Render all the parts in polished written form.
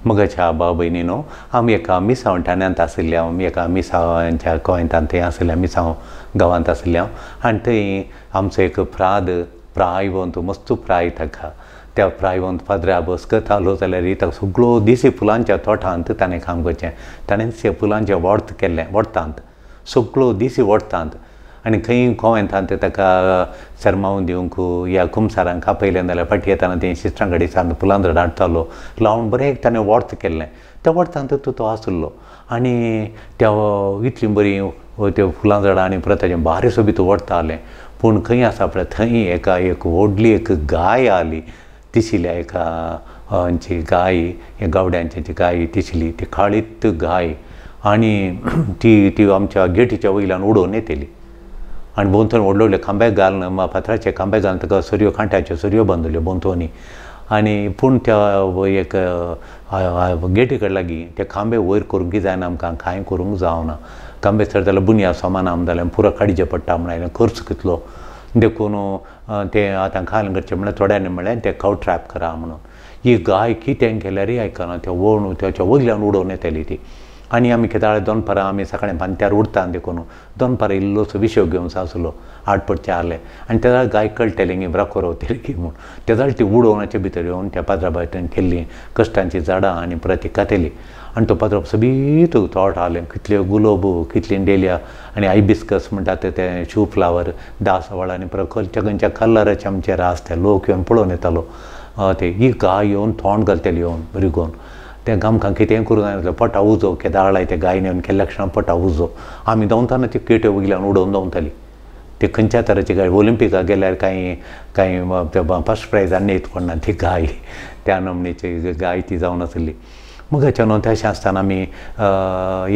मगाच्या भाव भयणीनो आमी एका मिसांव ठाण्यांत आशिल्ले आमी एका मिसांच्या गोंयांत थंय आशिल्ल्या मिसांव गांवांत आशिल्ले आनी थंय आमचो एक प्रायवंत मस्त प्राय ताका त्या प्रायवंत फादरा बसकत आलो जाल्यार ताका सगळो दीस फुलांच्या तोठांत ताणें काम करचें ताणें फुलांचें वर्त केल्लें वर्तांत सगळो दीस वर्तांत आनी खंय गोंयांत ताका शर्मावून दिवंक या कुमसारांक आपयलें जाल्यार फाटीं येताना तें शिस्त्रां कडेन सावन फुलां झाडां हाडटालो लावन बरें ताणें वर्त केल्लें त्या वर्तांत तो आसलो आनी त्या इतलीं बरीं त्यो फुलां झाडां आनी परत ताचें बारीक सोबीत वर्त आलें पूण खंय आसा पळय थंय एक व्हडली एक गाय आली तिशिल्या एका हांची गाय गावड्यांची गाय तिशिली ती काळीत गाय आनी ती आमच्या गेटीच्या वयल्यान उडोवन येतली आनी बोंतोन व्हडले व्हडले खांब्याक घालून फातराचे खांब्याक घालून ताका सरयो कांट्याच्यो सरयो बांदल्यो बोंतोनी आनी पूण त्या एक गेटी कडेन लागीं ते खांबे वयर करूंक जायना आमकां कांय करूंक जावना खांबे चड जाल्यार बुनया सामान आम जाल्यार पुरो काडचें पडटा म्हण खर्च कितलो देखून तें आतां घालून करचें म्हळ्यार थोड्यांनी म्हळें तें काव ट्रॅप करा म्हणून ही गाय कितें केल्यारय आयकना त्या वळून त्याच्या वयल्यान उडोवन येताली ती आनी आमी केदाळे दोनपारां आमी सकाळीं पांत्यार उठता देखून दोनपारां इल्लोसो विशव घेवन आसलो आटपटचें आसलें आनी तेदाळ गाय कळटलें गी ब्राको रावतली की म्हूण तेदाळ ती उडोवनाचे भितर येवन त्या पाद्रा बायटेन केल्लीं कश्टांची झाडां आनी परत ती कातेली आनी तो पाद्रो सबीत तोट आसलें कितल्यो गुलोबू कितलीं डेलिया आनी हायबिस्कस म्हणटात ते शू फ्लावर दासवाळ आनी परत खंयच्या कलराचे आमचे रास ते लोक येवन पळोवन येतालो ते ही गाय येवन तोंड घालतली येवन रिगोवन तें आमकां कितेंय करूं जाय पटा उजो केदाळ लाय ते गायन येवन केल्ल्या क्षणां पटा उजो आमी धांवताना ती केट्यो वयल्यान उडोवन धांवताली ती खंयच्या तराची गाय ऑलिंपिकाक गेल्यार कांय फर्स्ट प्रायज आनी कोणा ती गाय त्या नमणेची गाय ती जावन आसली मगाच्या न्हू तशें आसतना आमी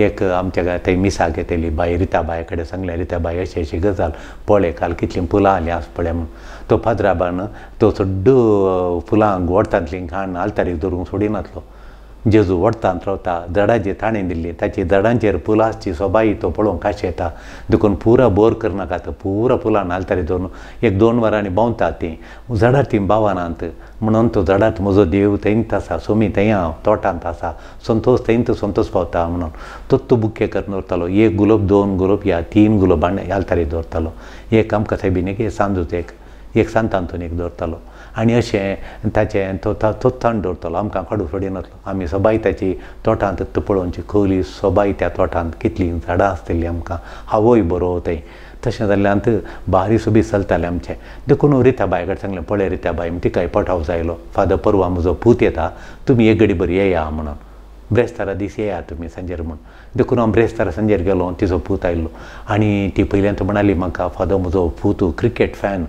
एक आमच्या थंय मिसाक येतली बाय रिता बाय कडेन सांगलें रिता बाय अशी गजाल पळय काल कितलीं फुलां आलीं आस पळय म्हूण तो फादराबान तो सड्डू फुलांक वडतांतलीं घाण आलतारीक धरूंक सोडिनासलो जेजू वडतांत रावता झाडांची ताणें दिल्ली ताची झाडांचेर फुलांची सोबाई तो पळोवंक काशी येता देखून पुरा बोर करनाका पुरा फुलां नालतारी दवरून एक 2 वरांनी भोंवता तीं झाडां तीं भावनांत म्हणून तो झाडांत म्हजो देव थंयच आसा सोमी थंय हांव तोटांत आसा संतोश थंयच संतोश पावता म्हणून तो बुके करून दवरतालो 1 गुलाब 2 गुलाब या 3 गुलाब आलतारी दवरतालो एक आमकां सायबीन एक सांजूच एक सांतांतून एक दवरतालो आनी अशें ताचें तो थंड दवरतालो आमकां काडूं सोडिनासलो आमी सोबाय ताची तोटांत पळोवनची खोली सोबाय त्या तोटांत कितलीं झाडां आसतलीं आमकां हावोय बरो थंय तशें जाल्ल्यान बारी सुबीत चलतालें आमचें देखून रिताबाय कडेन सांगलें पळय रिताबाय तिकाय पटाव जायलो फादर परवा म्हजो पूत येता तुमी एक घडी बरी येया म्हणून ब्रेस्तारा दीस येया तुमी सांजेर म्हूण देखून हांव ब्रेस्तारा सांजेर गेलो तिचो पूत आयिल्लो आनी ती पयल्यांत म्हणाली म्हाका फादर म्हजो पूत क्रिकेट फॅन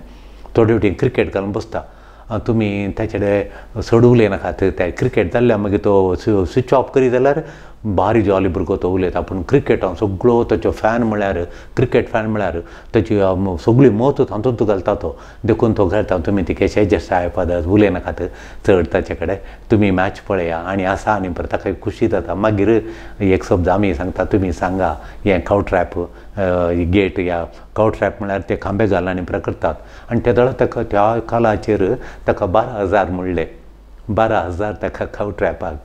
थोडे वटेन क्रिकेट घालून बसता तुमी ताचे कडेन चड उलयनाकात ते क्रिकेट जाल्ल्या मागीर तो स्विच ऑफ करी जाल्यार बारी जॉली भुरगो तो उलयता पूण क्रिकेटान सगळो ताचो फॅन म्हळ्यार क्रिकेट फॅन म्हळ्यार ताची सगळी मत तातूंत घालता तो देखून तो घालता तुमी ती केशे जस्टाय पदार्थ उलयनाकात चड ताचे कडेन तुमी मॅच पळया आनी आसा आनी परत ताका खुशी जाता मागीर एक शब्द आमी सांगता तुमी सांगा हें काव ट्रॅप गेट या काव ट्रॅप म्हळ्यार ते खांबे घालून आनी परत करतात आनी त्या दळा ताका त्या कालाचेर ताका 12,000 म्हणले 12,000 ताका काव ट्रॅपाक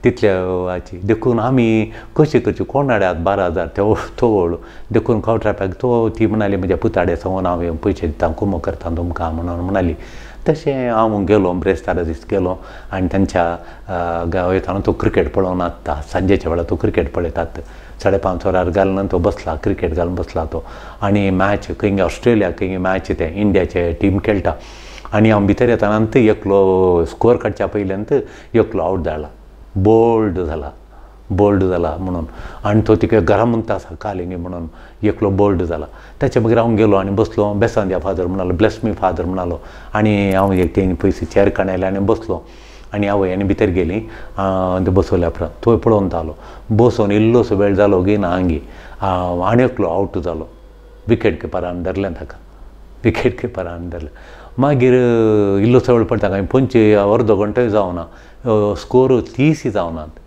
तितल्या हाची देखून आमी कशी करची कोण हाड्यात 12,000 तो व्हड देखून काव ट्रॅपाक ती म्हणाली म्हज्या पुताडे सांगून हांव पयशे दिता कुमो करता तुमकां म्हणून म्हणाली तशें हांव गेलो ब्रेस्तारा दीस गेलो आनी तांच्या वयताना तो क्रिकेट पळोवन आसता सांजेच्या वेळार तो क्रिकेट पळयतात 5:30 वरार घालून तो बसला क्रिकेट घालून बसला तो आनी मॅच खंय ऑस्ट्रेलिया खंय मॅच ते इंडियाचे टीम खेळटा आनी हांव भितर येताना एकलो स्कोर काडच्या पयल्यान एकलो आवट जाला बोल्ड जाला म्हणून आनी तो तिका घरा म्हणटा आसा कालिंगी म्हणून एकलो बोल्ड जाला ताच्या मागीर हांव गेलो आनी बसलो बेसान द्या फादर म्हणालो ब्लेस मी फादर म्हणालो आनी हांव एक तेणी पयस चेर काडले आनी बसलो आनी आवय आनी भितर गेली बसवल्या उपरांत तो पळोवन जालो बसोन इल्लोसो वेळ जालो गी ना आंगी आनी एकलो आवट जालो विकेट किपरान धरलें ताका विकेट किपरान धरलें मागीर इल्लोसो वेळ पडटा काय 25 अर्दो घंटोय जावना स्कोर 30 जावनात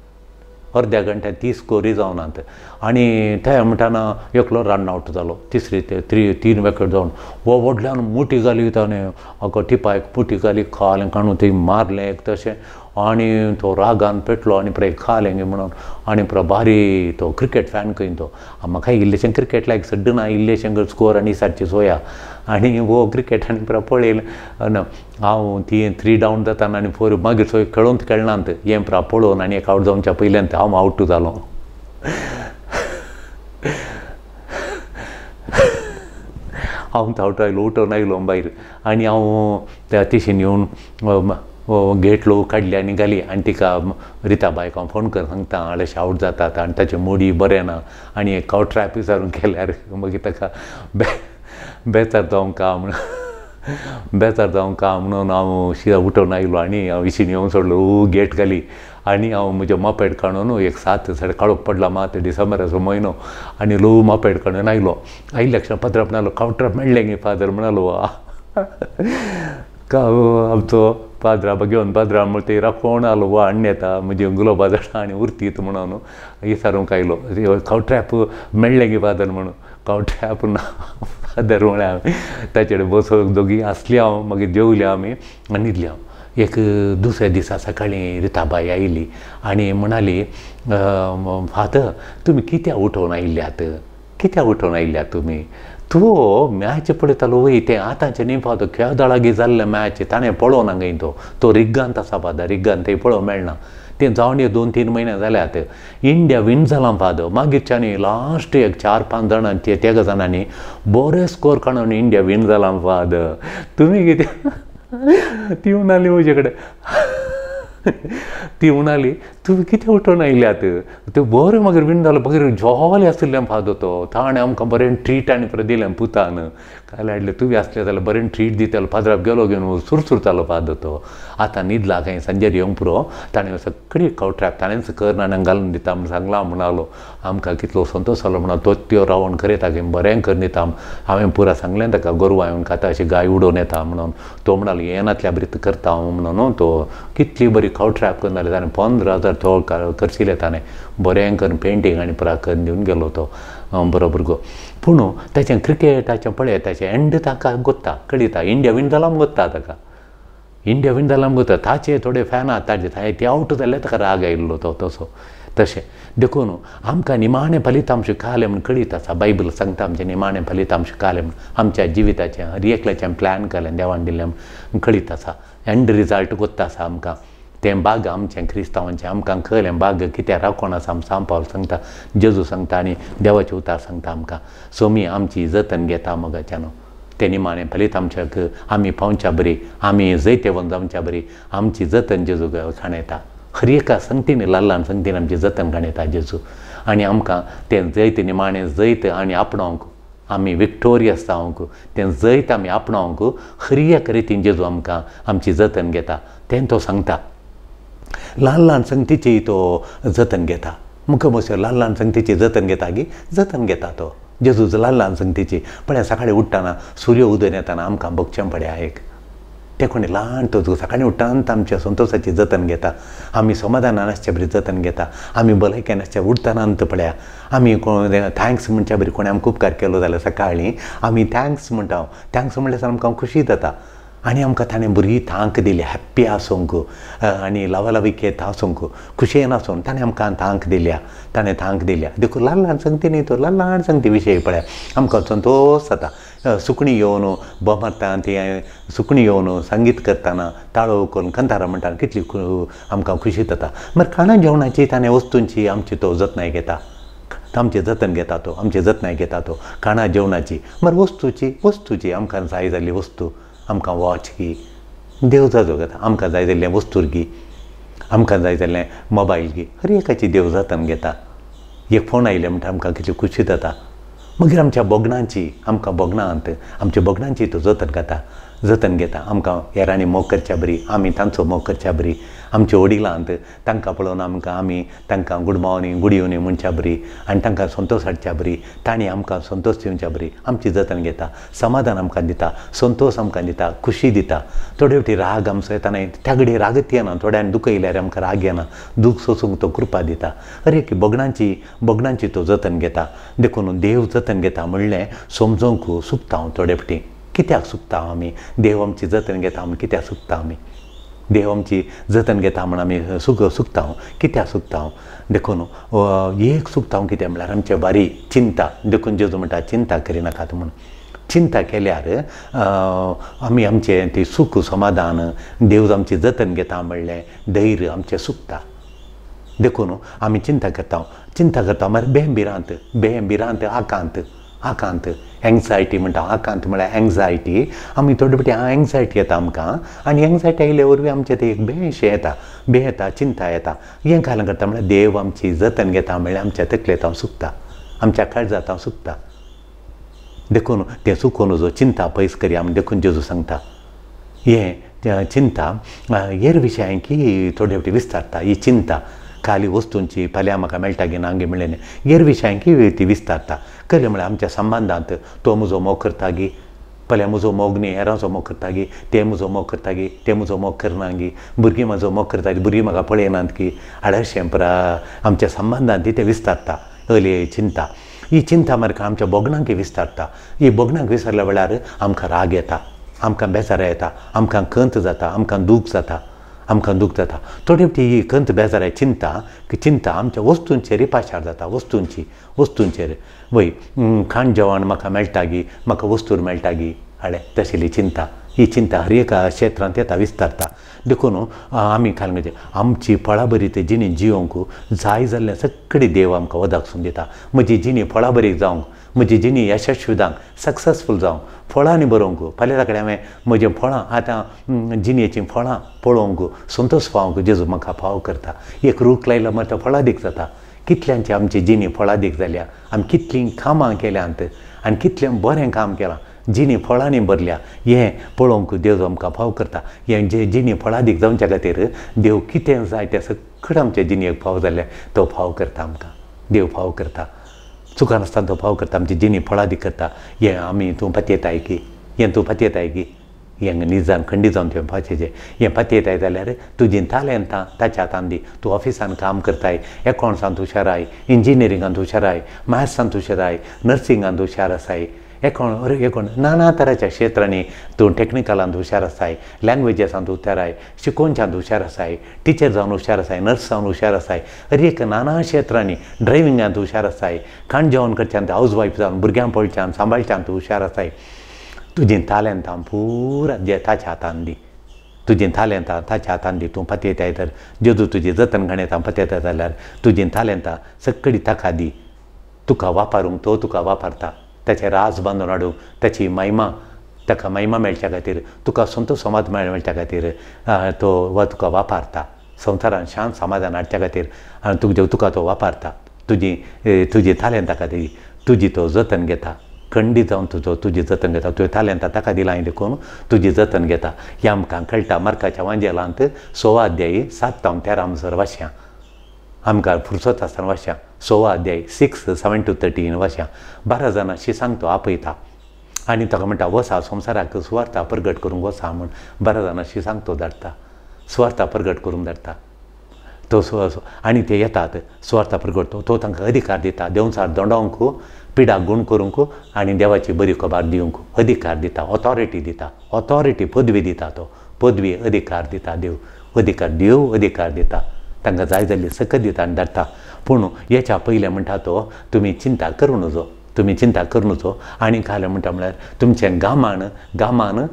अर्द्या घंट्यात 30 स्कोरी जावनात आनी त्या म्हणटाना एकलो रन आवट जालो तिसरी ते 3 विकेट जावन वो व्हडल्यान मोठी घाली ताणें टिपायक मोठी घाली खाल काणून थंय मारलें तशें आनी तो रागान पेटलो आनी पुरो खालें म्हणून आनी पुरो भारी तो क्रिकेट फॅन खंय तो म्हाका इल्लेशें क्रिकेट लायक सड्ड ना इल्लेशें स्कोर आनी सारचें चोया आनी वो क्रिकेट आनी पुरो पळयलें हांव ती 3 डावन जाताना आनी 4 मागीर सो खेळनात हें पुरो पळोवन आनी एक आवट जावच्या पयल्यान हांव आवट जालो हांव आवट आयलो उठोन आयलो भायर आनी हांव त्या तिशेन येवन गेट लो काडली आनी घाली आनी तिका रिताबायक हांव फोन कर सांगता अशें आवट जातात आनी ताचें मोडी बरें ना आनी एक कावट ट्रॅप विचारून केल्यार मागीर ताका बेजार जावंक का म्हणून हांव शिरा उठोन आयलो आनी हांव इशीन येवन सोडलो गेट घाली आनी हांव म्हजें मापेड काडून एक 7 साडे काळोख पडला मात डिसेंबराचो म्हयनो आनी लो मापेड काडून आयलो आयिल्ल्या क्षण पात्रांव म्हणालो कावट्राप मेळ्ळें गे फादर म्हणालो आमचो पाद्रा घेवन पाद्रा म्हणटा ते राखोण आलो वो हाडून येता म्हणजे गुलाबाजां आनी उरतीत म्हणून विचारूंक आयलो कावट्रॅप मेळ्ळें गे फादर म्हणून कावट्रॅप ना फादर म्हळ्यार हांवें ताचे कडेन बसोन दोगी आसली हांव मागीर देवली आमी आनी न्हिदली हांव एक दुसऱ्या दिसा सकाळीं रिताबाई आयली आनी म्हणाली फादर तुमी कित्याक उठोवन आयल्यात तुमी तूं मॅच पळयतालो वय तें आतांचें न्ही फादर खेळदळागी जाल्लें मॅच ताणें पळोवना गे तो रिग्गांत आसा फादर रिग्गांत तें पळोवंक मेळना तें जावन 2-3 म्हयने जाल्यात इंडिया विन जालां फादर मागीरच्यानी लास्ट एक 4-5 जाणांनी तेगा जाणांनी बरे स्कोर काडून इंडिया विन जालां फादर तुमी कितें ती म्हणाली म्हजे कडेन ती म्हणाली तुमी कितें उठोवन आयल्यात ते बरें मागीर विन जालो मागीर जॉली आसलें फादर तो ताणें आमकां बरें ट्रीट आनी परत दिलें पुतान काय हाडलें तुमी आसलें जाल्यार बरें ट्रीट दितालो फादराक गेलो घेवन सुरसुरतालो फादर तो आतां न्हिदला खंय सांजेर येवंक पुरो ताणें सगळी कावट्रॅप ताणेंच कर्नान घालून दिता म्हूण सांगलां म्हणालो आमकां कितलो संतोश जालो म्हणून तो त्यो रावण खरें तागे बरें कर दिता हांवें पुरा सांगलें ताका गोरवां येवन खाता अशी गाय उडोवन येता म्हणून तो म्हणालो येनातल्या बरी करता हांव म्हणून तो कितली बरी कावट्रॅप करनाले ताणें 15,000 तो करशिल्ले ताणें बरें करून पेंटींग आनी पुरा करून दिवन गेलो तो बरोबर गो पूण ताचें क्रिकेटाचें पळय ताचें एंड ताका गोत्ता कळिता इंडिया विन जालां गोत्ता ताका इंडिया विन जालां गोत्ता ताचे थोडे फॅन आहात ताचे ते आवट जाल्यार ताका राग आयिल्लो तो तसो तशें देखून आमकां निमाणें फलितांश कालें म्हूण कळीत आसा बायबल सांगता आमचें निमाणें फलितांश कालें म्हूण आमच्या जिविताचें हर एकल्याचें प्लॅन केलें देवान दिलें म्हूण कळीत आसा एंड रिजल्ट गोत्ता आसा आमकां तें बाग आमचें क्रिस्तांवांचें आमकां कळ्ळें बाग कित्याक राखोण आसा आम सांत पावल सांगता जेजू सांगता आनी देवाचे उतार सांगता आमकां सोमी आमची जतन घेता मोगाच्यान तें निमाणें फलीत आमच्याक आमी पावच्या बरी आमी जैते वन जावच्या बरी आमची जतन जेजू खाणयता हर एका संगतीन ल्हान संगतीन आमची जतन खाणयता जेजू आनी आमकां तें जैत निमाणें जैत आनी आपणावंक आमी विक्टोरियस जावंक तें जैत आमी आपणावंक हर एक रितीन जेजू आमकां आमची जतन घेता तें तो सांगता ल्हान संगतीची तो जतन घेता मुख्य बसो ल्हान संगतीची जतन घेता गी जतन घेता तो जेजू ल्हान संगतीची पळय सकाळीं उठ्ठाना सूर्य उदय येताना आमकां बगचें पळय एक ते कोणी ल्हान तो सकाळीं उठ्ठाना आमच्या संतोशाची जतन घेता आमी समाधानान आसचे बरी जतन घेता आमी भलायकेन आसचे उठ्ठाना पळया आमी थँक्स म्हणच्या बरी कोणी आमकां उपकार केलो जाल्यार सकाळीं आमी थँक्स म्हणटा थँक्स म्हणल्यार आमकां खुशी जाता आनी आमकां ताणें बरी थांक दिली हॅप्पी आसूंक आनी लावालाविकेत आसूंक खुशयेन आसून ताणें आमकां थांक दिल्या देखून ल्हान संगतीनी तो ल्हान संगती विशयी पळय आमकां संतोश जाता सुकणी येवन बोमारता ती सुकणी येवन संगीत करतना ताळो करून कंतारा म्हणटा कितली आमकां खुशी जाता मागीर खाणा जेवणाची ताणें वस्तूंची आमची तो जतनाय घेता आमचें जतन घेता तो आमची जतनाय घेता तो खाणा जेवणाची मागीर वस्तूची आमकां जाय जाल्ली वस्तू आमकां वॉच घी देव जाजो घेता आमकां जाय जाल्लें वस्तूर घी आमकां जाय जाल्लें मोबायल घी हर एकाची देव जतन घेता एक फोन आयले म्हणटा आमकां कितली खुशी जाता मागीर आमच्या बोगणांची आमकां बोगणांत आमच्या बोगणांची तो जतन घेता आमकां हेरांनी मोग करच्या बरी आमी तांचो मोग करच्या बरी आमच्या वडिलांत तांकां पळोवन आमी तांकां गूड मॉर्निंग गूड इवनिंग म्हणच्या बरी आनी तांकां संतोश हाडच्या बरी तांणी आमकां संतोश दिवच्या बरी आमची जतन घेता समाधान आमकां दिता संतोश आमकां दिता खुशी दिता थोडे फावटी राग आमचो येताना त्या घडी रागत येना थोड्यांक दुख येयल्यार आमकां राग येना दूख सोसूंक तो कृपा दिता अरे की बोगणांची तो जतन घेता देखून देव जतन घेता म्हणलें समजोवंक सुकता हांव थोडे फावटी कित्याक सुकता आमी देव आमची जतन घेता आमी कित्याक सुकता आमी देव आमची जतन घेता म्हण आमी सुकता कित्याक सुकता देखून एक सुकता कित्याक म्हळ्यार आमचे बारी चिंता देखून जेजू म्हणटा चिंता करिनाकात म्हूण चिंता केल्यार आमी आमचें ती सूख समाधान देव आमची जतन घेता म्हणलें धैर्य आमचें सुकता देखून आमी चिंता करता म्हळ्यार बेबिरांत आकांत एंग्जायटी म्हणटा आकांत म्हळ्यार एंग्जायटी आमी थोडे फावटी एंग्जायटी येता आमकां आनी एंग्जायटी आयले वरवीं आमचें ते एक भंय येता चिंता येता हें कारण करता म्हळ्यार देव आमची जतन घेता म्हणल्यार आमच्या तकलेंत हांव सुकता आमच्या काळजांत हांव सुकता देखून तें सुकोवन जो चिंता पयस करया आमी देखून जेजू सांगता हें चिंता हेर विशयांकी थोडे फावटी विस्तारता ही चिंता खाली वस्तूंची फाल्यां म्हाका मेळटा गी नांगे मिळ्ळें हेर विशयांकी ती विस्तारता खरें म्हळ्यार आमच्या संबंदांत तो म्हजो मोग करता गी फाल्यां म्हजो मोग न्ही हेरांचो मोग करता गी ते म्हजो मोग करता गी ते म्हजो मोग करना गी भुरगीं म्हजो मोग करता गी भुरगीं म्हाका पळयनात की अशें आमच्या संबंदांत ते विस्तारता हली चिंता ही चिंता मार्का आमच्या बोगणांक विस्तारता ही बोगणांक विसरल्या वेळार आमकां राग येता आमकां बेजारां येता आमकां कंत जाता आमकां दूख जाता थोडी फावटी ही कंत बेजारां चिंता आमच्या वस्तूंचेर रिपाशार जाता वस्तूंचेर वय खाण जेवण म्हाका मेळटा गी म्हाका वस्तूर मेळटा गी तशेली चिंता ही चिंता हर एका क्षेत्रांत येता विस्तारता देखून आमी खाल आमची फळां बरी ते जिणी जियोंक जाय जाल्लें सगळें देव आमकां वदाकसून दिता म्हजी जिणी फळां बरी जावंक म्हजी जिणी यशस्वी जावंक सक्सेसफूल जावंक फळांनी बरोवंक फाल्यां सकाळीं हांवें म्हजें फळां आतां जिणेचीं फळां पळोवंक संतोश पावंक जेजू म्हाका फाव करता एक रूख लायलो मात तो फळादीक जाता कितल्यांची आमची जिणी फळादीक जाल्या आमी कितलीं कामां केल्यांत आनी कितलें बरें काम केलां जिणी फळांनी भरल्या हें पळोवंक देव आमकां फाव करता हें जे जिणी फळादीक जावच्या खातीर देव कितें जाय तें सगळें आमच्या जिणेक फाव जाल्लें तो फाव करता आमकां देव फाव करता चुकान आसतना तो फाव करता आमची जिणी फळादीक करता हें आमी तूं पातयेताय की हें निजान खंडी जावन तुवें पावचें हें पातयेताय जाल्यार तुजीं तालेंतां ताच्या हातान दी तूं ऑफिसान काम करताय एकावंट्सांत हुशाराय इंजिनियरिंगांत हुशाराय मॅथ्सांत हुशाराय नर्सिंगांत हुशार आसाय एकोण नाना तराच्या क्षेत्रांनी तूं टॅक्निकलांत हुशार आसाय लँग्वेजेसांत हुशाराय शिकोवच्यात हुशार आसाय टिचर जावन हुशार आसाय नर्स जावन हुशार आसाय एक नाना क्षेत्रांनी ड्रायविंगांत हुशार आसाय खाण जेवण करच्यान हावजवायफ जावन भुरग्यां पळयच्यान सांबाळच्यान तूं हुशार आसाय तुजीं तालेंतां पुरा जे ताच्या हातान दी तुजीं तालेंतां ताच्या हातान दी तूं पातयेताय तर जेजू तुजी जतन घाणेतां पातयता जाल्यार तुजीं तालेंतां सगळीं ताका दी तुका वापरूंक तो तुका वापरता ताचे राज बांदून हाडूंक ताची महिमा ताका महिमा मेळच्या खातीर तुका संतोश समाधान मेळच्या खातीर तो तुका वापरता संवसारान शांत समाधान हाडच्या खातीर तुका तो वापरता तुजी तालेंतां खातीर तुजी तो जतन घेता खंडीत जावन तुजी जतन घेता तुवें तालेंतां ताका दिलां देखून तुजी जतन घेता हें आमकां कळटा मार्काच्या वांजेलांत 6 अध्यायी 7 ते 13 वाचया आमकां फुरसत आसतना वाचया 6 अध्याय 6, 7 to 13 वाचया 12 जाणांशी सांगतो आपयता आनी ताका म्हणटा वसा संवसाराक सुवार्ता प्रगट करूंक वसा म्हूण 12 जाणांशी सांगतो धाडटा सुवार्ता प्रगट करूंक धाडटा तो आनी ते येतात सुवार्ता प्रगट तो तांकां अधिकार दिता देंवचार दोंडावंक पिडाक गूण करूंक आनी देवाची बरी खबर दिवंक अधिकार दिता ऑथॉरिटी पदवी दिता तो पदवी अधिकार दिता देव अधिकार दिता तांकां जाय जाल्ली सकत दिता आनी धाडटा पूण हेच्या पयलें म्हणटा तो तुमी चिंता करूं नजो आनी खालें म्हणटा म्हळ्यार तुमचें गामान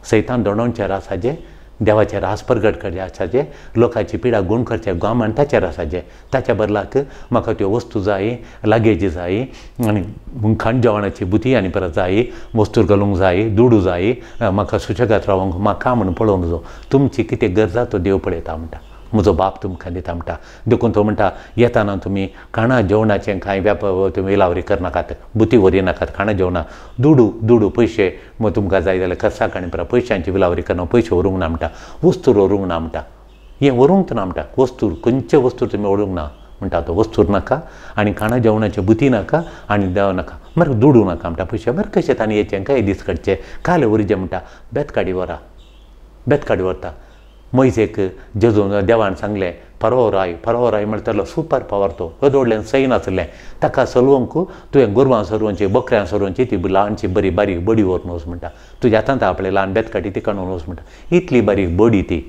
सैतान दोंडावचेर आसा जे देवाचे रास प्रगट करचे आसा जे लोकांची पिडा गूण करचे गामान ताचेर आसा जे ताच्या बदलाक म्हाका त्यो वस्तू जाय लागेजी जाय आनी खाण जेवणाची बुती आनी परत जाय वस्तूर घालूंक जाय दुडू जाय म्हाका सुशेगाद रावंक म्हाका म्हणून पळोवंक नजो तुमची कितें गरजा तो देव पळयता म्हणटा म्हजो बाप तुमकां दिता म्हणटा देखून तो म्हणटा येताना तुमी खाणा जेवणाचें कांय तुमी विलावरी करनाकात बुती व्हरिनाकात खाणा जेवणा दुडू पयशे तुमकां जाय जाल्यार कर्साक आनी परत पयशांची विलावरी करना पयशे व्हरूंक ना म्हणटा वस्तूर व्हरूंक ना म्हणटा हें व्हरूंक ना म्हणटा वस्तूर खंयचे वस्तूर तुमी व्हरूंक ना म्हणटा तो वस्तूर नाका आनी खाणा जेवणाचे बुती नाका आनी देव नाका मरे दुडू नाका म्हणटा पयशे मरे कशें तांणी हेचें कांय दीस काडचे काले व्हरचें म्हणटा बेतकाडी व्हरता मोयजेक जेजून देवान सांगलें परवो राय म्हणटालो सुपर पावर तो येदोडलें सैन आसलें ताका चलोवंक तुवें गोरवां सोरोवची बकऱ्यां सोरोवची ती ल्हानची बरी बारीक बडी व्हरून वच म्हणटा तुज्या हातांत आपले ल्हान बेतकाटी ती काडून वच म्हणटा इतली बारीक बडी ती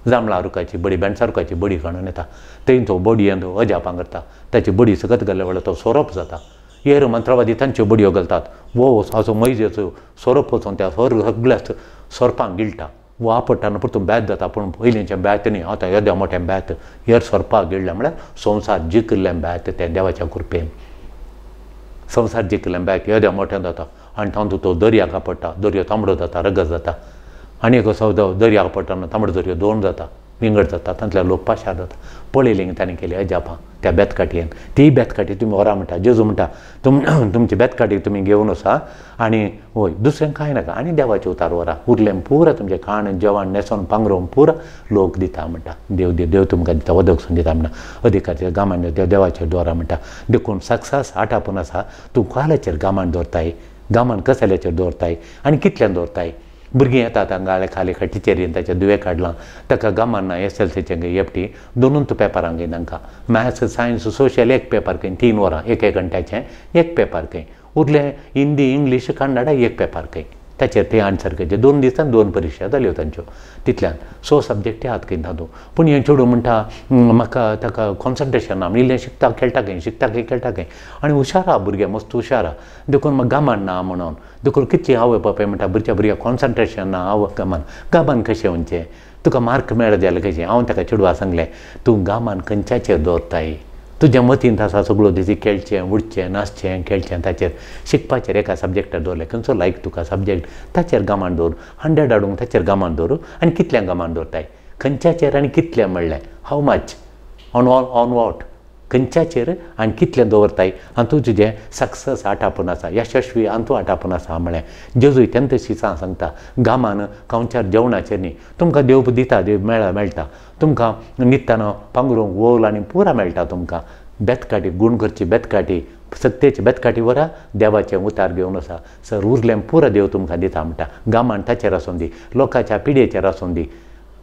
जांभळा रुखाची बडी बेंडसा रुखाची बडी काडून येता थंय तो बडी तो अजापां करता ताची बडी सकत घाल्ल्या वेळार तो सोरोप जाता हेर मंत्रवादी तांच्यो बडयो घालतात वो असो मैजेचो सोरोप वचून त्या सगळ्या सोरपांक गिळटा वो आपटताना परतून बॅत जाता पूण पयलींचें बॅत न्ही आतां येद्या मोठें बॅत हेर सोरपाक गिळ्ळें म्हळ्यार संवसार जिखिल्लें बॅत तें देवाच्या कृपेन संवसार जिखिल्लें बॅत येद्या मोठें जाता आनी तातूंत तो दर्याक आपटटा दर्यो तांबडो जाता रगत जाता आनी एक असो दर्याक आपटताना तांबडो दर्यो दोन जाता विंगड जाता तांतल्या लोक पाशार जाता पळयलें ताणें केली अजापां त्या बेतकाटयेन ती बेतकाटी तुमी व्हरा म्हणटा जेजू म्हणटा तुमची बेतकाटी तुमी घेवन वचा आनी वय दुसरें कांय नाका आनी देवाचे उतार व्हरा उरलें पुरा तुमचें खाण जेवण न्हेसोन पांगरोवन पुरा लोक दिता म्हणटा देव तुमकां दिता वदकसून दिता म्हणटा अधिकाराच्या गामान देवाचेर दवरा म्हणटा देखून सक्सेस आटापून आसा तूं काल्याचेर गामान दवरताय गामान कसाल्याचेर दवरताय आनी कितल्यान दवरताय भुरगीं येतात हांगा खाली टिचेरीन ताचे दुवे काडलां ताका गामान ना SLCचें एफटी दोनूच पेपरांक घेय तांकां मॅथ्स सायन्स सोशल एक पेपर खंय 3 वरां एक घंट्याचें एक पेपर खंय उरलें हिंदी इंग्लीश कन्नडा एक पेपर खंय ताचेर ते आन्सर करचे 2 दिसान 2 परिक्षा जाल्यो तांच्यो तितल्यान 6 सब्जेक्ट आहात खंय तातूं पूण हें चेडूं म्हणटा म्हाका ताका कॉन्सन्ट्रेशन ना इल्लें शिकता खेळटा खंय आनी हुशार आहा भुरगे मस्त हुशार आहा देखून म्हाका गामान ना म्हणून देखून कितली आवय बापाय म्हणटा भुरग्याक कॉन्सन्ट्रेशन ना गामान कशें वचचें तुका मार्क मेळ जाल्यार कशें हांव ताका चेडवा सांगलें तूं गामान खंयच्याचेर दवरताय तुज्या मतींत आसा सगळो दीस खेळचें उडचें नाचचें खेळचें ताचेर शिकपाचेर एका सब्जेक्टार दवरलें खंयचो लायक तुका सब्जेक्ट ताचेर गामान दवर 100 हाडूंक ताचेर गामान दवर आनी कितल्यांक गामान दवरताय खंयच्याचेर आनी कितलें म्हणलें हाव मच ऑन वॉट खंयच्याचेर आनी कितलें दवरताय आनी तूं तुजें सक्सेस आटापून आसा यशस्वी आनी तूं आटापून आसा म्हळें जेजूय तेन्ना तशी सांगता गामान खंयच्यार जेवणाचेर न्ही तुमकां देव दिता देव मेळटा तुमकां न्हिदतना पांगरूंक वोल आनी पुरा मेळटा तुमकां बेतकाटी गूण करची बेतकाटी सत्तेची बेतकाटी व्हरा देवाचें उतार घेवन आसा सर उरलें पुरा देव तुमकां दिता म्हणटा गामान ताचेर आसून दी लोकांच्या पिडेचेर आसून दी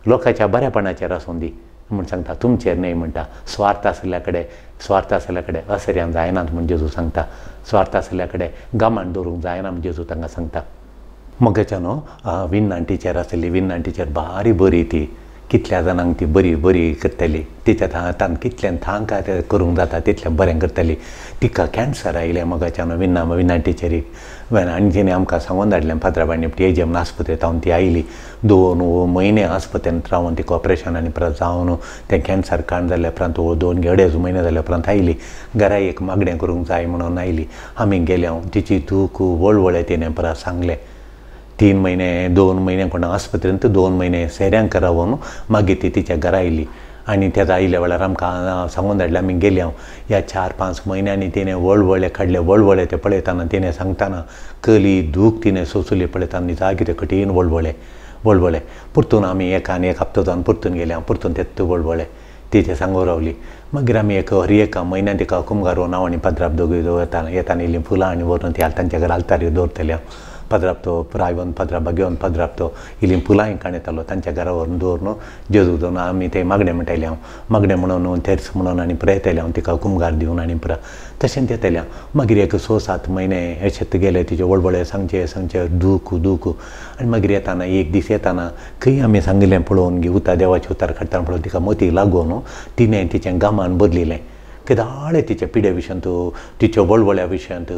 लोकांच्या बरेपणाचेर आसून दी म्हूण सांगता तुमचेर न्हय म्हणटा स्वार्थ आसल्या कडेन असर्यान जायनात म्हूण जेजू सांगता स्वार्थ आसल्या कडेन गामान दवरूंक जायना म्हूण जेजू तांकां सांगता मोगेच्यान विन्नान टिचर आसली विन्नान टिचर बारी बरी ती कितल्या जाणांक ती बरी करताली तिच्या हातान कितल्यान थांक करूंक जाता तितलें बरें करताली तिका कॅन्सर आयलें मोगाच्यान विन्ना टिचरीक आनी तिणें आमकां सांगून धाडलें फातराबाणी एजीएम आस्पत्रेंत हांव ती आयली 2 म्हयने आस्पत्रेंत रावन तिका ऑपरेशनांनी परत जावन तें कॅन्सर काण जाल्या उपरांत 2-2.5 म्हयने जाल्या उपरांत आयली घरा एक मागणें करूंक जाय म्हणून आयली आमी गेले हांव तिची दूख वळवळें तिणें परत सांगलें 3 म्हयने 2 म्हयने कोण आस्पत्रेंत 2 म्हयने सेऱ्यांक रावन मागीर ती तिच्या घरा आयली आनी तें आयल्या वेळार आमकां सांगून धाडलें आमी गेले हांव ह्या 4-5 म्हयन्यांनी तिणें वळवळें काडलें वळवळें तें पळयताना तिणें सांगताना कली दूख तिणें सोंसली पळयताना जागे तें कठीण वळवळें परतून आमी एक हप्तो जावन परतून गेले हांव परतून तें वळवळें तिचे सांगो रावली मागीर आमी एक म्हयन्यान तिका कुमगार व्हरून हांव आनी पदराप दोगूय येताना इल्लीं फुलां आनी व्हरून ती तांच्या घरा आल्तारी दवरतलें हांव पदराप तो रायवन पदरापा घेवन पदराप तो इल्लीं फुलांय काणयतालो तांच्या घरा व्हरून दवरून जेजू दवरून आमी थंय मागणें म्हणटाले हांव मागणें म्हणून तेर्स म्हणून आनी पुरो येताले हांव तिका कुमगार दिवन आनी पुरो तशेंच येतालें हांव मागीर एक 6-7 म्हयने अशेंच गेले तिचे वळवळें सांगचे दूख आनी मागीर येताना एक दीस येताना खंय आमी सांगिल्लें पळोवन देवाचें उतार काडटाना पळोवन तिका मतीक लागून तिणें तिचें गामान बदलिलें केदाळे तिच्या पिड्या विशयांत तिच्या वळवळ्या विशयांत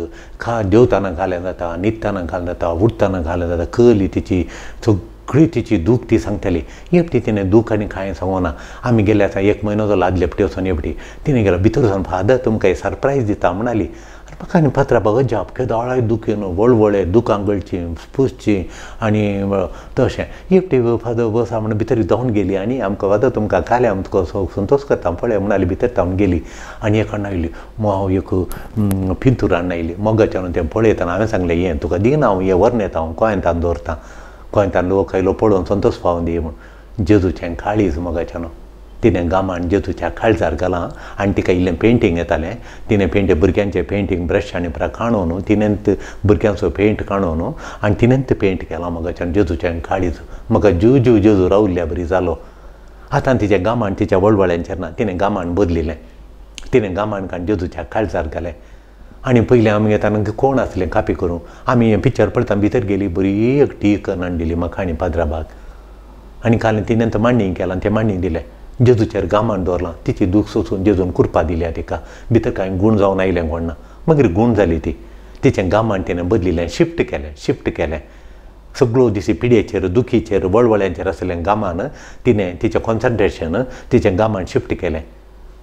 देंवताना घालें जाता न्हिदताना घालें जाता उठताना घालें जाता कली तिची सगळी तिची दूख ती सांगताली एपटी तिणें दूख आनी कांय सांगोना आमी गेले आतां 1 म्हयनो जालो आदले पटी वचून एपटी तिणें गेलो भितर वचून फादर तुमकां सरप्रायज दिता म्हणाली आनी म्हाका आनी पत्राबाग जाप केदाळे दूख येवन वळवळें दुखां गळची पुसची आनी तशें एपटी फादर बसा म्हणून भितर धांवन गेली आनी आमकां फादर तुमकां काल्या आमी तुका संतोश करता पळय म्हणाली भितर धांवन गेली आनी एक हाडून आयली हांव एक पिंतूर हाडून आयली मोगाच्यान तें पळयतना हांवें सांगलें हें तुका दिना हांव हें व्हरून येता हांव गोंयांतान दवरतां गोंयांतान लोक आयलो पळोवन संतोश पावून दी म्हूण जेजूचें काळीज मोगाच्यान तिणें गामान जेजूच्या काळजार घालां आनी तिका इल्लें पेंटींग येतालें तिणें भुरग्यांचें पेंटींग ब्रश आनी पुरा काडून तिणेंत भुरग्यांचो पेंट काडून आनी तिणेंत पेंट केलां मोगाच्यान जेजूचें काळीज म्हाका जेजू रावल्ल्या बरी जालो आतां तिच्या गामान तिच्या वळवळ्यांचेर ना तिणें गामान बदलिलें तिणें गामान काडून जेजूच्या काळजार घालें आनी पयलीं आमी येताना कोण आसलें कापी करूं आमी पिक्चर पळयता भितर गेली बरी एक टी करून हाडलेली म्हाका आनी पाद्राबाग आनी काल तिणें तो मांडींग केलां आनी तें मांडींग दिलें जेजूचेर गामान दवरलां तिची दूख सोंसून जेजून कुरपा दिल्या तिका भितर कांय गूण जावन आयलें कोण ना मागीर गूण जाली ती तिचें गामान तिणें बदलिलें शिफ्ट केलें सगळो दिसी पिड्येचेर दुखीचेर वळवळ्यांचेर आसलें गामान तिणें तिचें कॉन्सन्ट्रेशन तिचें गामान शिफ्ट केलें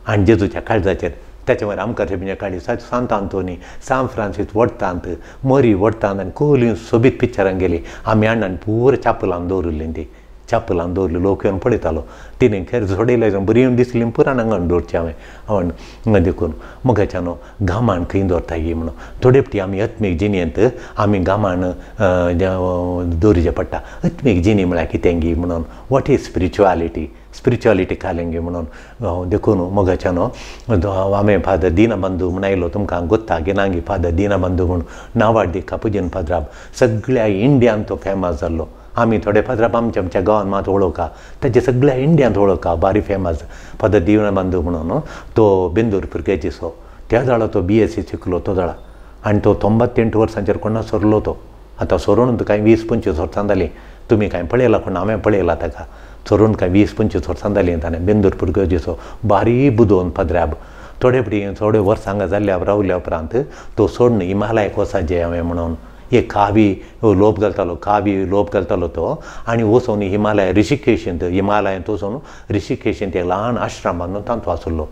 आनी जेजूच्या काळजाचेर त्याच्या वयर आमकां म्हणजे काळी सांत आंतोनी सान फ्रांसीस वडतांत मरी वडतांत आनी कोली सोबीत पिक्चरांक गेली आमी हाडून पुरो चापलान दवरली ती चापलान दवरली लोक येवन पळयतालो तिणें खेर सोडयलें जावन बरी येवन दिसली पुराण हांगा दवरचें हांवें देखून मोगाच्यान गामान खंय दवरता ही म्हणून थोडे फावटी आमी आत्मीक जिणेंत आमी गामान दवरचें पडटा आत्मीक जिणी म्हळ्यार कितें गी म्हणून वॉट इज स्पिरिच्युअलिटी कालें गे म्हणून देखून मोगाच्यान हांवें फादर दिनबंधू म्हूण आयलो तुमकां गोत्ता गिनांगी फादर दिनबंधू म्हूण नावाडी कापुजीन फादराब सगळ्या इंडियान तो फेमस जाल्लो आमी थोडे फादराब आमच्या गांवांत मात वळोवका तेजे सगळ्या इंडियांत वळोवका बारी फेमस फादर दिनबंधू म्हणून तो बेंदूर पुर्गेजीचो त्या जाळा तो BSc शिकलो तो जाळा आनी तो 98 वर्सांचेर कोणा सरलो तो आतां सरून कांय 20-25 वर्सां जालीं तुमी कांय पळयलां पूण हांवें पळयलां ताका सरून कांय 20-25 वर्सां जालीं ताणें बेंदूर पुर्गेजीचो बारी बुदोवन फादराब थोडे फावटी थोडे वर्सां जाल्ल्या रावल्या उपरांत तो सोडून हिमालयाक वचाचें हांवें म्हणून एक कावी लोप घालतालो तो आनी वचून हिमालय ऋषिकेशांत हिमालयांत वचून ऋषिकेशांत एक ल्हान आश्रम बांदून तांत वाचुल्लो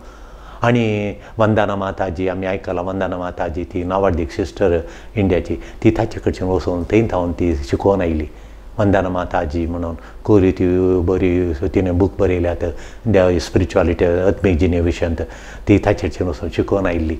आनी वंदना माताजी आमी आयकलां वंदना माताजी ती नावाडीक सिस्टर इंडियाची ती ताचे कडच्यान वचून थंय थावन ती शिकोवन आयली वंदना माताजी म्हणून कोरी ती बरी तिणें बूक बरयल्यात स्पिरिच्युअलिटी आत्मीक जिणे विशयांत ती ताचे कडच्यान वचून शिकोवन आयिल्ली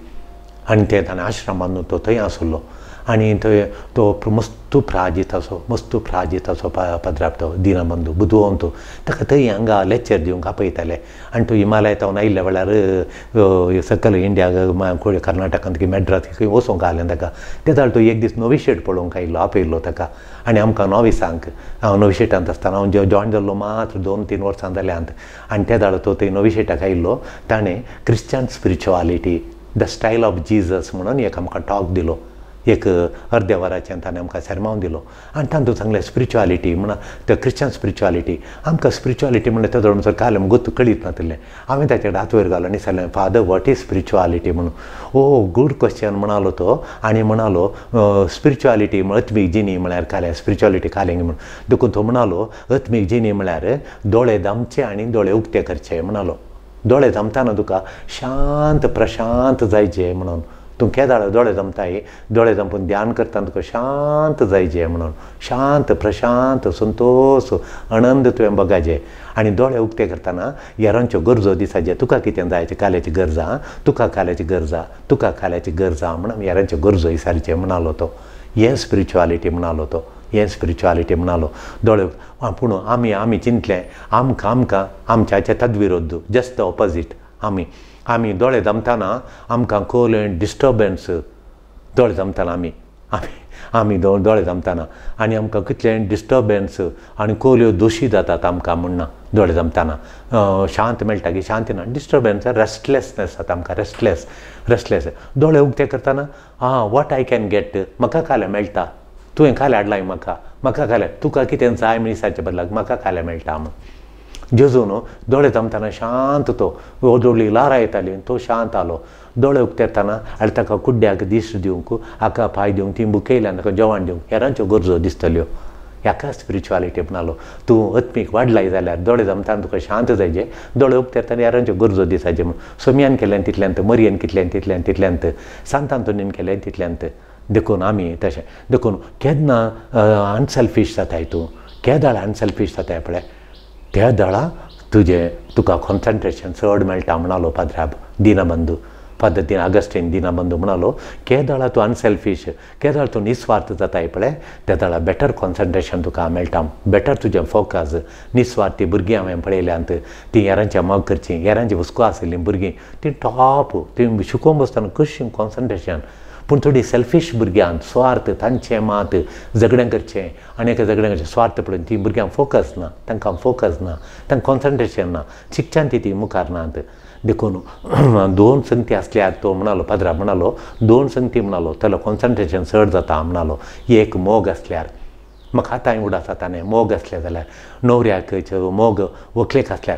आनी ते ताणें आश्रम बांदून तो थंय आसलो आनी थंय तो मस्तू प्राजीत असो पदराब तो दिनबंधू बुदोवन तो ताका थंय हांगा लेक्चर दिवंक आपयताले आनी तो हिमालयातावन आयिल्ल्या वेळार सकयल इंडिया कर्नाटकांत की मॅड्रास खंय वचोंक आसलें ताका ते जाल्यार तो एक दीस नवी शेट पळोवंक आयिल्लो आपयल्लो ताका आनी आमकां नोविसांक हांव नवी शेटांत आसतना हांव जॉयन जाल्लो मात्र 2-3 वर्सां जाल्यांत आनी त्या जाल्यार तो थंय नवी शेटाक आयिल्लो ताणें Christian spirituality the style of Jesus म्हणून एक आमकां टॉक दिलो एक अर्द्या वराच्यान ताणें आमकां सरमावन दिलो आनी तातूंत सांगलें स्पिरिच्युअलिटी म्हणून ते क्रिश्चन स्पिरिच्युअलिटी आमकां स्पिरिच्युअलिटी म्हणल्यार तेजो म्हणसर काल गोत कळीत नासलें हांवें ताचे कडेन हात वयर घालो आनी सांगलें फादर वॉट इज स्पिरिच्युअलिटी म्हणून गूड क्वेश्चन म्हणालो तो आनी म्हणालो स्पिरिच्युअलिटी आत्मीक जिणी म्हळ्यार कालें स्पिरिच्युअलिटी कालें म्हणून देखून तो म्हणालो आत्मीक जिणी म्हळ्यार दोळे धामचे आनी दोळे उक्ते करचे म्हणालो दोळे धामताना तुका शांत प्रशांत जायचे म्हणून तूं केदाळ दोळे जमताय दोळे जमपून ध्यान करतना तुका शांत जायचें म्हणून शांत प्रशांत संतोश आनंद तुवें बगाचें आनी दोळे उक्ते करतना हेरांच्यो गरजो दिसाचे तुका कितें जायचें काल्याची गरजा तुका काल्याची गरजा म्हणून हेरांच्यो गरजो विचारचे म्हणालो तो हें स्पिरिच्युअलिटी म्हणालो तो हें स्पिरिच्युअलिटी म्हणालो दोळे पूण आमी चिंतलें आमकां आमच्या तद्विरोध जस्ट ऑपोजीट आमी दोळे जमतना आमकां खोल डिस्टर्बन्स दोळे जमतना आमी दोळे जमतना आनी आमकां कितलें डिस्टर्बन्स आनी कोल्यो दोशी जातात आमकां म्हणना दोळे जमतना शांत मेळटा की शांती ना डिस्टर्बन्स रेस्टलेसनेस जाता आमकां रेस्टलेस दोळे उक्ते करतना वॉट आय कॅन गेट म्हाका काल्यां मेळटा तुवें काल्यां हाडलाय म्हाका काल्यां तुका कितें जाय म्हण दिसाच्या बदलाक म्हाका काल्यां मेळटा म्हण जेजून दोळे जमतना शांत तो व्हडली लारां येताली तो शांत आलो दोळे उक्तेतना आनी ताका कुड्ड्याक दिश्ट दिवंक हाका पांय दिवंक ती बुकयल्यान ताका जेवण दिवंक हेरांच्यो गरजो दिसतल्यो हाका स्पिरिच्युअलिटी म्हणालो तूं आत्मीक वाडलाय जाल्यार दोळे जमतना तुका शांत जायचे दोळे उक्तेतना हेरांच्यो गरजो दिसाचे म्हूण सोम्यान केल्यान तितल्यांत मरयेन तितल्यांत सांत आंतोनीन केल्यान तितल्यांत देखून आमी तशें देखून केन्ना अनसेल्फीश जाताय तूं केदाळ अनसेल्फीश जाताय पळय त्या दळा तुका कॉन्सन्ट्रेशन चड मेळटा म्हणालो पाद्राब दिनबंधू फादर अगस्टीन दिनबंधू म्हणालो केदाळा तूं अनसेल्फीश केदाळ तूं निस्वार्थ जाताय पळय त्या दळा बेटर कॉन्सन्ट्रेशन तुका मेळटा बेटर तुजें फोकस निस्वार्थी भुरगीं हांवें पळयल्यांत तीं हेरांचें मोग करचीं हेरांची हुस्को आसलीं भुरगीं तीं टॉप तीं शिकोवन बसतना कशीं कॉन्सन्ट्रेशन पूण थोडी सेल्फीश भुरग्यांक स्वार्थ तांचें मात झगडें करचें आनी एका झगडें करचें स्वार्थ पळोवन ती भुरग्यांक फोकस ना तांकां कॉन्सन्ट्रेशन ना शिक्षण ती मुखार नात देखून 2 संगती आसल्यार तो म्हणालो पाद्रा म्हणालो 2 संगती म्हणालो ताका कॉन्सन्ट्रेशन चड जाता म्हणालो एक मोग आसल्यार मग हातांय उडास आतां मोग आसले जाल्यार न्हवऱ्याक मोग व्हंकलेक आसल्यार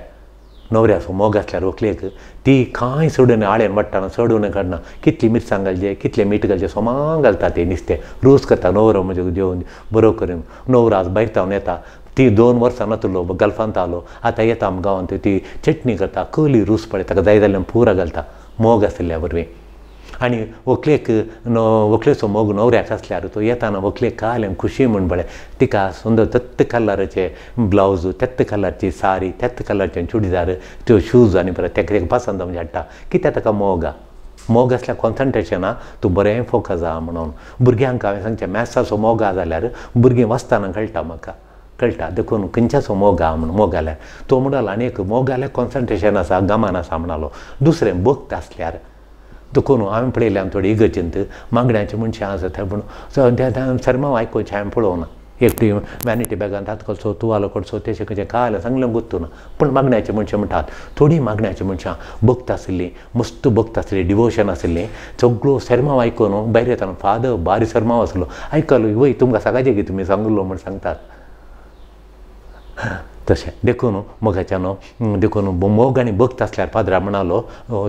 न्हवऱ्याचो मोग आसल्यार व्हंकलेक ती कांय सोडून आळेन वाडटाना सोडून काडना कितली मिरसांग घालचे कितले मीठ घालचे सोमांग घालता ते नुस्तें रोस करता न्हवरो म्हणजे जेवण बरो करून न्हवरो आज भायर जावन येता ती 2 वर्सां नातलो गल्फांत आलो आतां येता आमच्या गांवांत ती चटणी करता कली रूस पळय ताका जाय जाल्यार पुरा घालता मोग आसल्या वरवीं आनी व्हंकलेक व्हंकलेचो मोग न्हवऱ्याक आसल्यार तो येताना व्हंकलेक काल्यान खुशी म्हूण पळय तिका सुंदर तेत्त कलराचे ब्लावज तेत्त कलरची साडी तेत्त कलरचे चुडीदार त्यो शूज आनी परत तेका पसंद म्हणजे हाडटा कित्याक ताका मोग आसल्यार कॉन्सन्ट्रेशना तूं बरें फोकस आहा म्हणून भुरग्यांक हांवें सांगचें मॅथ्साचो मोग आहा जाल्यार भुरगीं वाचताना कळटा म्हाका कळटा देखून खंयच्याचो मोग आहा म्हणून मोग जाल्यार तो म्हणलो आनी एक मोग जाल्यार कॉन्सन्ट्रेशन आसा गमान आसा म्हणालो दुसरें भक्त आसल्यार देखून हांवें पळयलें थोडी इगर्जेंत मागण्याचीं मनशां आसा थंय पूण सरमांव आयकोवचें हांवें पळोवना एकटी वॅनिटी बॅगांत हात घालचो तुवालो करचो तेचें खंयचें कांय सांगलें गुर्तू ना पूण मागण्याचीं मनशां म्हणटात थोडीं मागण्याचीं मनशां भक्त आसलीं मस्त भक्त आसलीं डिवोशन आसलीं सगळो सरमांव आयकून भायर येताना फादर बारी सरमांव आसलो आयकलो वय तुमकां सकाळचें कितें तुमी सांगलो म्हूण सांगतात तशें देखून मोगाच्यान देखून मोग आनी भक्त आसल्यार पाद्रा म्हणालो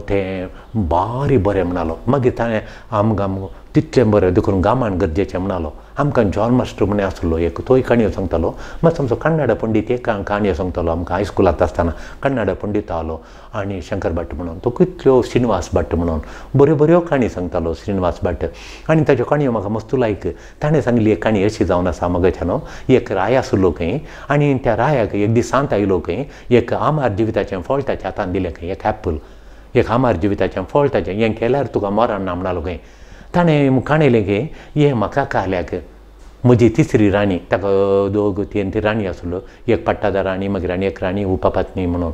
तें बारी बरें म्हणालो मागीर ताणें आमकां तितलें बरें देखून गामान गरजेचें म्हणालो आमकां जॉन मास्टर म्हण आसलो एक तोय काणयो सांगतालो मातसो आमचो कन्नड पंडीत एक काणयो सांगतालो आमकां हायस्कुलांत आसतना कन्नड पंडीत आलो आनी शंकर भट म्हणून तो कितल्यो श्रीनिवास भट म्हणून बऱ्यो बऱ्यो काणी सांगतालो श्रीनिवास भट आनी ताच्यो काणयो म्हाका मस्त लायक ताणें सांगली एक काणी अशी जावन आसा मोगाच्यान एक राय आसलो खंय आनी त्या रायाक एक दीस सांत आयलो खंय एक आमार जिविताचें फळ ताच्या हातान दिलें खंय एक एप्पल एक आमार जिविताचें फळ ताचें हें केल्यार तुका मरण ना म्हणलो खंय ताणें काणयलें की हें म्हाका काल्याक म्हजी तिसरी राणी ताका 2-3 राणी आसलो एक पट्टादार राणी मागीर आनी एक राणी उपपत्नी म्हणून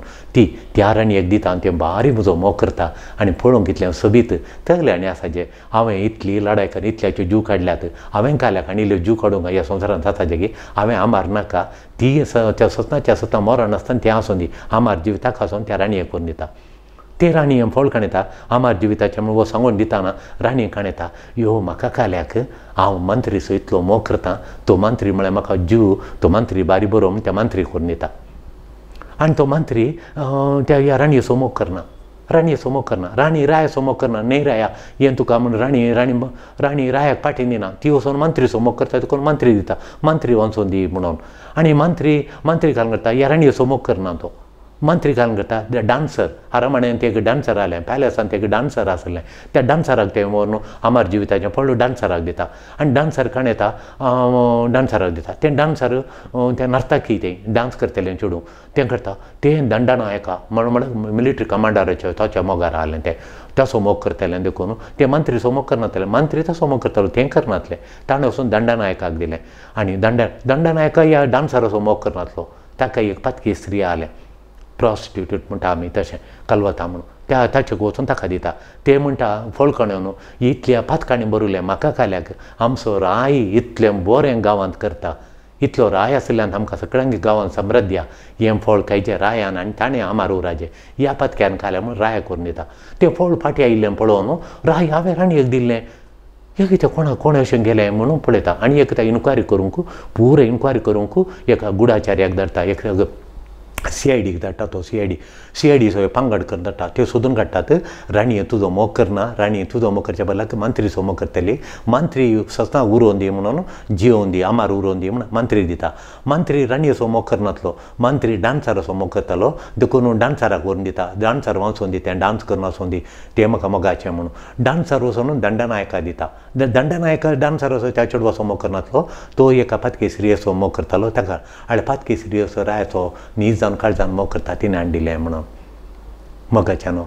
त्या राणयेक दिता आनी तें बारी म्हजो मोग करता आनी पळोवंक कितलें सोबीत तगलें आनी आसा जे हांवें इतली लढाय कर इतल्याच्यो जीव काडल्यात हांवें काल्याक आनी इल्ल्यो जीव काडूंक ह्या संवसारांत जाता की हांवें आमार नाका ती त्या सतनाच्या सतना मरण आसतना तें आसूं दी आमार जीव ताका आसून त्या राणयेक करून दिता ते राणी फळ काणयता आमार जिविताचें म्हणून वो सांगून दिताना राणी काणयता यो म्हाका काल्याक हांव मंत्रीचो इतलो मोग करतां तो मंत्री म्हळ्यार म्हाका जीव तो मंत्री बारी बरो म्हूण त्या मंत्री करून दिता आनी तो मंत्री त्या ह्या राणयेचो मोग करना राणयेचो मोग करना राणी रायाचो मोग करना न्हय राया हें तुका म्हूण राणी रायाक पाटी दिना ती वचून मंत्रीचो मोग करता देखून मंत्री दिता मंत्री वचून दी म्हणून आनी मंत्री काल करता ह्या राणयेचो मोग करना तो मंत्री घालून करता डान्सर अरमणेन ते एक डान्सर आले पॅलेसान ते एक डान्सर आसलें त्या डान्सराक ते व्हरून आमार जिविताचें फळ डान्सराक दिता आनी डान्सर काणयता डान्सराक दिता ते डान्सर ते नर्तकी ते डान्स करतलें चेडूं तें करता तें दंडनायका म्हणून मिलिटरी कमांडराचे ताच्या मोगार आसलें तें तसो मोग करतलें देखून ते मंत्रीचो मोग करनातले मंत्री तसो मोग करतालो तें करनातलें ताणें वचून दंडनायकाक दिलें आनी दंडनायका ह्या डान्सराचो मोग करनातलो ताका एक पातकी स्त्री आलें प्रॉस्टिट्यूट म्हणटा आमी तशें कलवता म्हणून ताचे वचून ताका दिता ते म्हणटा फळ काणून इतल्या पातकाणी बरयलें म्हाका काल्याक आमचो राय इतलें बरें गांवांत करता इतलो राय आसल्यान आमकां सगळ्यांक गांवांत समृद्ध्या हें फळ खायचें रायान आनी ताणें आमार उराजें ह्या पातक्यान खाल्या म्हूण राया करून दिता तें फळ फाटी आयिल्लें पळोवन राय हांवें राणयेक दिल्लें हे कितें कोण अशें गेलें म्हणून पळयता आनी एक इन्क्वायरी करूंक पुरो इन्क्वायरी करूंक एका गुडाचार्याक धाडटा एक CIDक धाडटा तो CID सगळे पांगड करून धाडटा त्यो सोदून काडटात राणये तुजो मोग करना राणये तुजो मोग करच्या बदलाक मंत्रीचो मोग करतली मंत्री सस्तां उरोवन दी म्हणून जियोवन दी आमार उरोवन दी म्हणून मंत्री दिता मंत्री राणयेचो मोग करनातलो मंत्री डान्सराचो मोग करतालो देखून डान्सराक व्हरून दिता डान्सर वचून दी तें डान्स करून वचून दी तें म्हाका मोगाचें म्हणून डान्सर वचून दंडनायका दिता दंडनायका डान्सराचो त्या चेडवाचो मोग करनातलो तो एका पातकी स्त्रियेचो मोग करतालो ताका आनी पातकी स्त्रियेचो रायाचो न्हीज जावन काळजान मोग करता तिणें हाडून दिलें म्हणून मोगाच्यान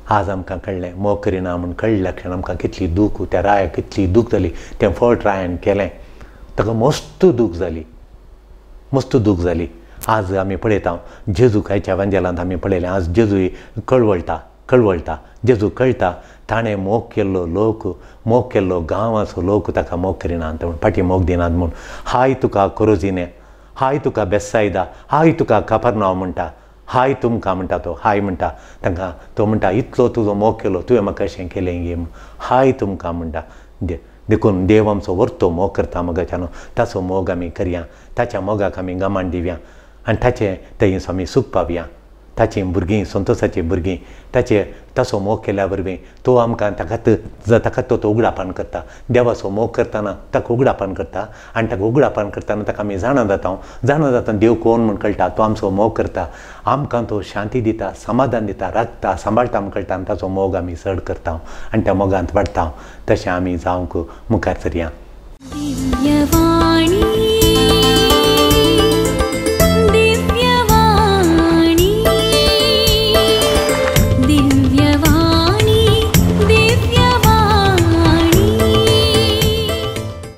आज आमकां कळ्ळें मोग करिना म्हूण कळ्ळें क्षण आमकां कितली दूख त्या रायाक कितली दूख जाली तें फळ ट्रायन केलें ताका मस्त दूख जाली आज आमी पळयता जेजू खायच्या एवांजेलांत आमी पळयलें आज जेजूय कळवळटा जेजू कळटा ताणें मोग केल्लो गांवाचो लोक ताका मोग करिना म्हूण फाटीं मोग दिनात म्हूण हाय तुका कोरोजिने हाय तुका बेसायदा हाय तुका कापरनांव म्हणटा हाय तुमकां म्हणटा तो हाय म्हणटा तांकां तो म्हणटा इतलो तुजो मोग केलो तुवें म्हाका अशें केलें गे हाय तुमकां म्हणटा देखून देव आमचो व्हरतो मोग करता मोगाच्यान ताचो मोग आमी करया, ताच्या मोगाक आमी गमान दिवया आनी ताचे थंय आमी सूख पावया. ताची भुरगीं संतोशाची भुरगीं ताचो मोग केल्या वरवीं तो आमकां ताका तो उगडापण करता. देवाचो मोग करतना ताका उगडापण करता आनी ताका उगडापण करतना ताका आमी जाणा जाता देव कोण म्हूण कळटा. तो आमचो मोग करता, आमकां तो शांती दिता, समाधान दिता, राखता, सांबाळटा म्हूण कळटा आनी ताचो मोग आमी चड करता आनी त्या मोगांत वाडटा. तशें आमी जावंक मुखार सरया.